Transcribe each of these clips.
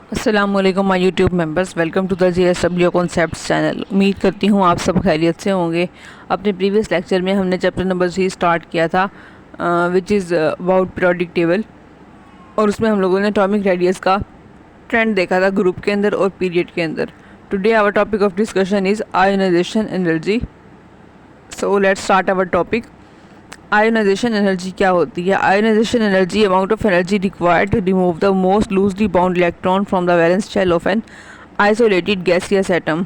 अस्सलामुअलैकुम my YouTube members, welcome to the JSW concepts channel. उम्मीद करती हूँ आप सब खैरियत से होंगे। अपने प्रीवियस लेक्चर में हमने चैप्टर नंबर 3 स्टार्ट किया था which is about periodic table, और उसमें हम लोगों ने एटॉमिक रेडियस का ट्रेंड देखा था ग्रुप के अंदर और पीरियड के अंदर। Today our topic of discussion is ionisation energy. So let's start our topic. Ionisation energy क्या होती है? Ionisation energy amount of energy required to remove the most loosely bound electron from the valence shell of an isolated gaseous atom.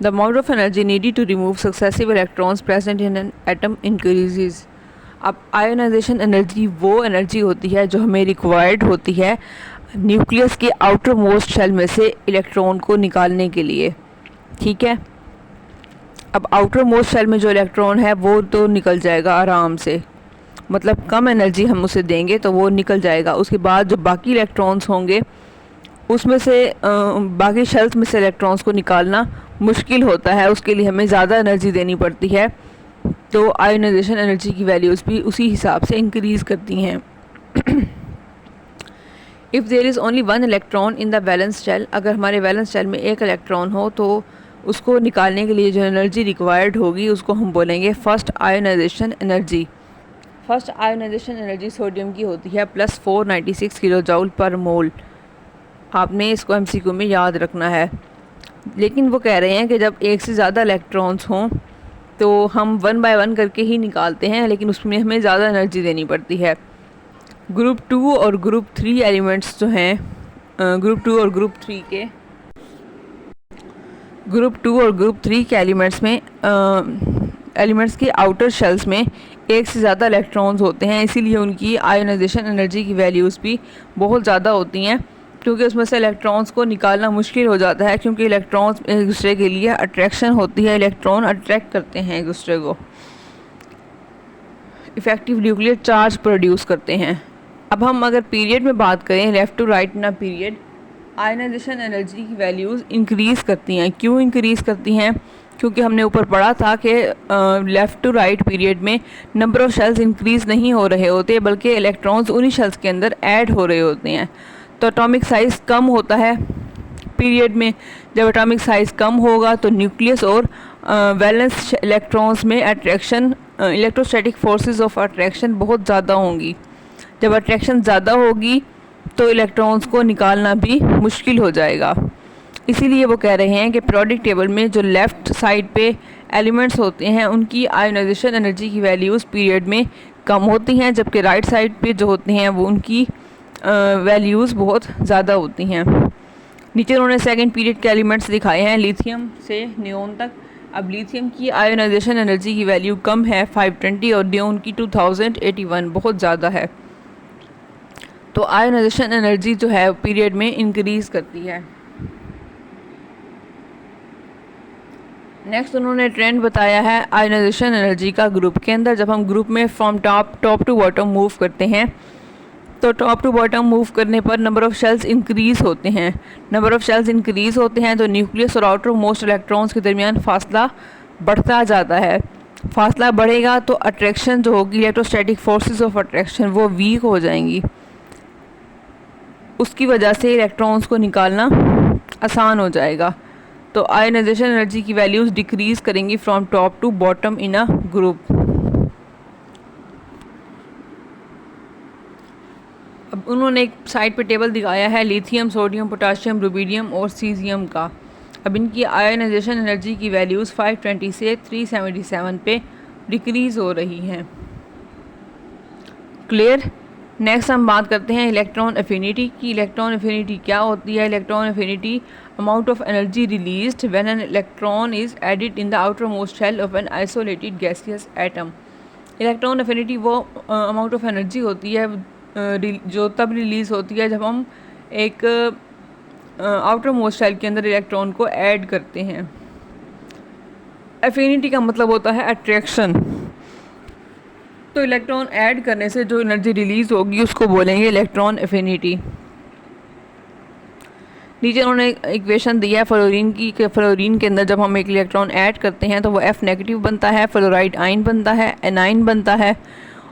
The amount of energy needed to remove successive electrons present in an atom increases. अब ionisation energy वो energy होती है जो हमें required होती है nucleus के outer most shell में से इलेक्ट्रॉन को निकालने के लिए। ठीक है, अब आउटर मोस्ट शेल में जो इलेक्ट्रॉन है वो तो निकल जाएगा आराम से, मतलब कम एनर्जी हम उसे देंगे तो वो निकल जाएगा। उसके बाद जो बाकी इलेक्ट्रॉन्स होंगे उसमें से बाकी शेल्स में से इलेक्ट्रॉन्स को निकालना मुश्किल होता है, उसके लिए हमें ज़्यादा एनर्जी देनी पड़ती है। तो आयोनाइजेशन एनर्जी की वैल्यूज़ भी उसी हिसाब से इंक्रीज़ करती हैं। If there is only one electron in the valence shell, अगर हमारे वैलेंस शेल में एक इलेक्ट्रॉन हो तो उसको निकालने के लिए जो एनर्जी रिक्वायर्ड होगी उसको हम बोलेंगे first ionisation energy. First ionisation energy sodium की होती है +496 किलो जूल पर मोल। आपने इसको MCQ में याद रखना है। लेकिन वो कह रहे हैं कि जब एक से ज़्यादा इलेक्ट्रॉन्स हों तो हम 1 बाय 1 करके ही निकालते हैं, लेकिन उसमें हमें ज़्यादा एनर्जी देनी पड़ती है। ग्रुप 2 और ग्रुप 3 एलिमेंट्स जो हैं, ग्रुप 2 और ग्रुप 3 के एलिमेंट्स में एलिमेंट्स के आउटर शेल्स में एक से ज़्यादा इलेक्ट्रॉन्स होते हैं, इसीलिए उनकी आयोनाइजेशन एनर्जी की वैल्यूज़ भी बहुत ज़्यादा होती हैं, क्योंकि उसमें से इलेक्ट्रॉन्स को निकालना मुश्किल हो जाता है, क्योंकि इलेक्ट्रॉन्स एक दूसरे के लिए अट्रैक्शन होती है, इलेक्ट्रॉन अट्रैक्ट करते हैं एक दूसरे को, इफ़ेक्टिव न्यूक्लियर चार्ज प्रोड्यूस करते हैं। अब हम अगर पीरियड में बात करें, लेफ़्ट टू राइट ना पीरियड, आयोनाइजेशन एनर्जी की वैल्यूज़ इंक्रीज़ करती हैं। क्यों इंक्रीज़ करती हैं? क्योंकि हमने ऊपर पढ़ा था कि लेफ़्ट टू राइट पीरियड में नंबर ऑफ़ शेल्स इंक्रीज़ नहीं हो रहे होते, बल्कि इलेक्ट्रॉन्स उन्हीं शेल्स के अंदर ऐड हो रहे होते हैं। तो एटॉमिक साइज़ कम होता है पीरियड में। जब एटॉमिक साइज़ कम होगा तो न्यूक्लियस और वैलेंस इलेक्ट्रॉन्स में attraction, electrostatic forces of attraction बहुत ज़्यादा होंगी। जब अट्रैक्शन ज़्यादा होगी तो इलेक्ट्रॉन्स को निकालना भी मुश्किल हो जाएगा। इसीलिए वो कह रहे हैं कि पीरियोडिक टेबल में जो लेफ़्ट साइड पे एलिमेंट्स होते हैं उनकी आयोनाइजेशन एनर्जी की वैल्यूज़ पीरियड में कम होती हैं, जबकि राइट साइड पे जो होते हैं वो उनकी वैल्यूज़ बहुत ज़्यादा होती हैं। नीचे उन्होंने सेकंड पीरियड के एलिमेंट्स दिखाए हैं लिथियम से नियोन तक। अब लिथियम की आयोनाइजेशन एनर्जी की वैल्यू कम है 520, और नियोन की 2081 बहुत ज़्यादा है। तो आयोनाइजेशन एनर्जी जो है पीरियड में इंक्रीज़ करती है। नेक्स्ट उन्होंने ट्रेंड बताया है आयोनाइजेशन एनर्जी का ग्रुप के अंदर। जब हम ग्रुप में from top to bottom move करते हैं तो टॉप टू बॉटम मूव करने पर नंबर ऑफ़ शेल्स इंक्रीज़ होते हैं। नंबर ऑफ़ शेल्स इंक्रीज़ होते हैं तो न्यूक्लियस और आउटर मोस्ट इलेक्ट्रॉन्स के दरमियान फासला बढ़ता जाता है। फासला बढ़ेगा तो अट्रैक्शन जो होगी, इलेक्ट्रोस्टैटिक फोर्सेस ऑफ अट्रैक्शन, वो वीक हो जाएंगी। उसकी वजह से इलेक्ट्रॉन्स को निकालना आसान हो जाएगा। तो आयोनाइजेशन एनर्जी की वैल्यूज़ डिक्रीज़ करेंगी from top to bottom in a group. अब उन्होंने एक साइड पे टेबल दिखाया है लिथियम, सोडियम, पोटाशियम, रुबीडियम और सीजियम का। अब इनकी आयोनाइजेशन एनर्जी की वैल्यूज़ 520 से 377 पे डिक्रीज़ हो रही हैं। क्लियर। नेक्स्ट हम बात करते हैं इलेक्ट्रॉन एफिनिटी की। इलेक्ट्रॉन एफिनिटी क्या होती है? Electron affinity amount of energy released when an electron is added in the outermost shell of an isolated gaseous atom. Electron affinity वो अमाउंट ऑफ एनर्जी होती है जो तब रिलीज़ होती है जब हम एक आउटर मोस्ट शेल के अंदर इलेक्ट्रॉन को ऐड करते हैं। एफिनिटी का मतलब होता है अट्रैक्शन। तो इलेक्ट्रॉन ऐड करने से जो एनर्जी रिलीज़ होगी उसको बोलेंगे इलेक्ट्रॉन एफिनिटी। नीचे उन्होंने इक्वेशन दिया है फ्लोरीन की, कि फ्लोरीन के अंदर जब हम एक इलेक्ट्रॉन ऐड करते हैं तो वो F नेगेटिव बनता है, फ्लोराइड आयन बनता है, एनाइन बनता है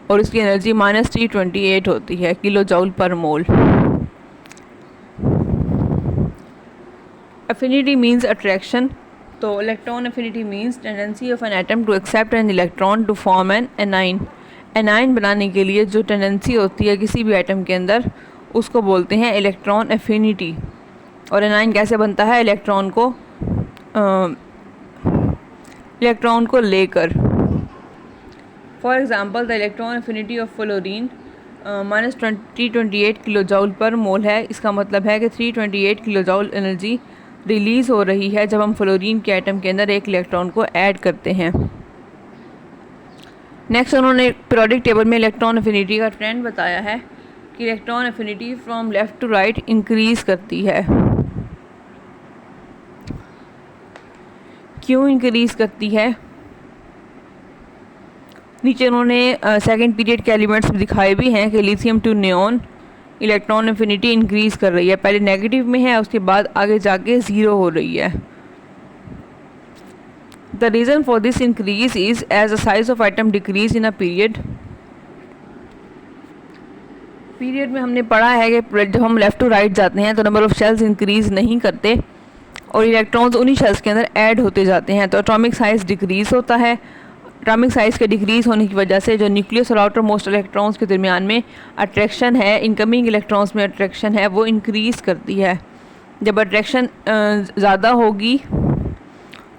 और इसकी एनर्जी -328 होती है kilo joule per mole. Affinity means attraction, तो electron affinity means tendency of an atom to accept an electron to form an anion. Anion बनाने के लिए जो टेंडेंसी होती है किसी भी एटम के अंदर उसको बोलते हैं इलेक्ट्रॉन अफिनिटी। और एनाइन कैसे बनता है? इलेक्ट्रॉन को लेकर। For example the electron affinity of fluorine -328 kilo joule per mole है। इसका मतलब है कि 328 किलो जूल एनर्जी रिलीज़ हो रही है जब हम फ्लोरीन के एटम के अंदर एक इलेक्ट्रॉन को ऐड करते हैं। नेक्स्ट उन्होंने पीरियोडिक टेबल में इलेक्ट्रॉन अफिनिटी का ट्रेंड बताया है कि electron affinity from left to right increase करती है। क्यों इंक्रीज़ करती है? नीचे उन्होंने सेकंड पीरियड के एलिमेंट्स दिखाए भी हैं कि lithium to neon electron affinity increase कर रही है। पहले नेगेटिव में है, उसके बाद आगे जाके ज़ीरो हो रही है। The reason for this increase is as the size of atom decrease in a period में हमने पढ़ा है कि जब हम लेफ़्ट टू राइट जाते हैं तो नंबर ऑफ़ शेल्स इंक्रीज़ नहीं करते और इलेक्ट्रॉन्स उन्हीं शेल्स के अंदर ऐड होते जाते हैं, तो एटॉमिक साइज़ डिक्रीज़ होता है। एटॉमिक साइज़ के डिक्रीज़ होने की वजह से जो न्यूक्लियस और आउटर मोस्ट इलेक्ट्रॉन्स के दरमियान में अट्रैक्शन है, इनकमिंग इलेक्ट्रॉन्स में अट्रैक्शन है, वो इंक्रीज़ करती है। जब अट्रैक्शन ज़्यादा होगी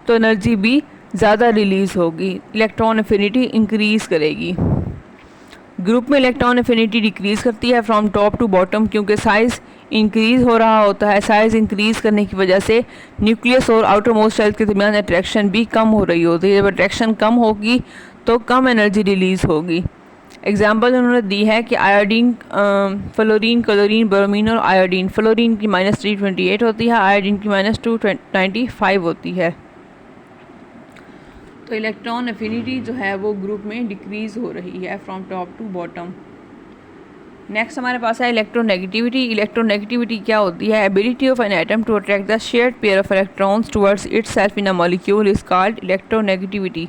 तो एनर्जी भी ज़्यादा रिलीज़ होगी, इलेक्ट्रॉन अफिनिटी इंक्रीज़ करेगी। ग्रुप में इलेक्ट्रॉन अफिनिटी डिक्रीज़ करती है फ्रॉम टॉप टू बॉटम, क्योंकि साइज़ इंक्रीज़ हो रहा होता है। साइज़ इंक्रीज़ करने की वजह से न्यूक्लियस और आउटर मोस्ट शेल के दरमियान अट्रैक्शन भी कम हो रही होती है। जब अट्रैक्शन कम होगी तो कम एनर्जी रिलीज़ होगी। एग्जांपल उन्होंने दी है कि आयोडीन, फ्लोरीन, क्लोरीन, ब्रोमीन और आयोडीन। फ्लोरीन की -328 होती है, आयोडीन की -295 होती है। तो इलेक्ट्रॉन अफिनिटी जो है वो ग्रुप में डिक्रीज़ हो रही है from top to bottom. Next हमारे पास है इलेक्ट्रोनेगेटिविटी। इलेक्ट्रोनेगेटिविटी क्या होती है? Ability of an atom to attract the shared pair of electrons towards itself in a molecule is called electronegativity.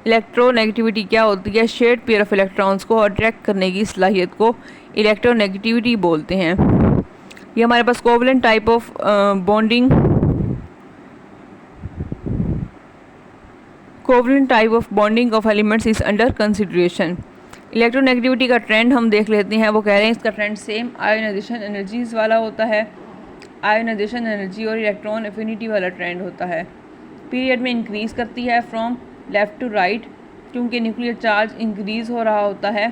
Electronegativity क्या होती है? शेयर्ड पेयर ऑफ इलेक्ट्रॉन्स को अट्रैक्ट करने की सलाहियत को इलेक्ट्रोनेगेटिविटी बोलते हैं। ये हमारे पास covalent type of bonding of elements is under consideration. Electronegativity का ट्रेंड हम देख लेते हैं। वो कह रहे हैं इसका ट्रेंड सेम आयोनाइजेशन एनर्जीज़ वाला होता है। आयोनाइजेशन एनर्जी और इलेक्ट्रॉन अफिनिटी वाला ट्रेंड होता है। पीरियड में इंक्रीज़ करती है फ्रॉम लेफ़्ट टू राइट, क्योंकि न्यूक्लियर चार्ज इंक्रीज़ हो रहा होता है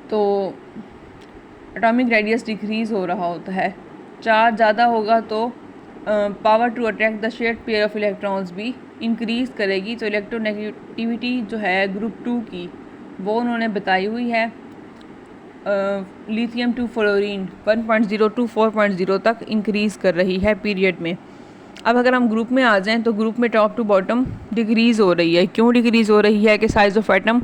तो एटॉमिक रेडियस डिक्रीज़ हो रहा होता है। चार्ज ज़्यादा होगा तो power to attract the shared pair of electrons भी इंक्रीज़ करेगी। तो इलेक्ट्रोनेगेटिविटी जो है ग्रुप 2 की वो उन्होंने बताई हुई है। लिथियम टू फ्लोरीन 1.0 टू 4.0 तक इंक्रीज़ कर रही है पीरियड में। अब अगर हम ग्रुप में आ जाएं तो ग्रुप में टॉप टू बॉटम डिक्रीज़ हो रही है। क्यों डिक्रीज़ हो रही है? कि साइज़ ऑफ एटम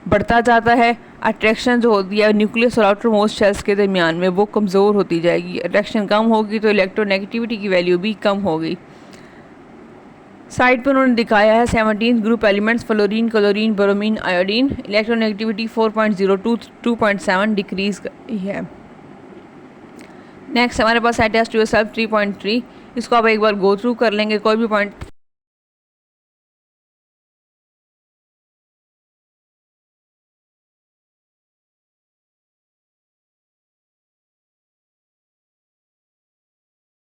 बढ़ता जाता है, अट्रैक्शन जो होती है न्यूक्लियस और आउटर मोस्ट शेल्स के दरमियान में वो कमज़ोर होती जाएगी। अट्रैक्शन कम होगी तो इलेक्ट्रोनेगेटिविटी की वैल्यू भी कम होगी। साइड पर उन्होंने दिखाया है 17 group elements fluorine, chlorine, bromine, iodine. Electronegativity 4.0 to 2.7 decrease गई है। नेक्स्ट हमारे पास है टेस्ट योरसेल्फ 3.3। इसको आप एक बार गो थ्रू कर लेंगे, कोई भी पॉइंट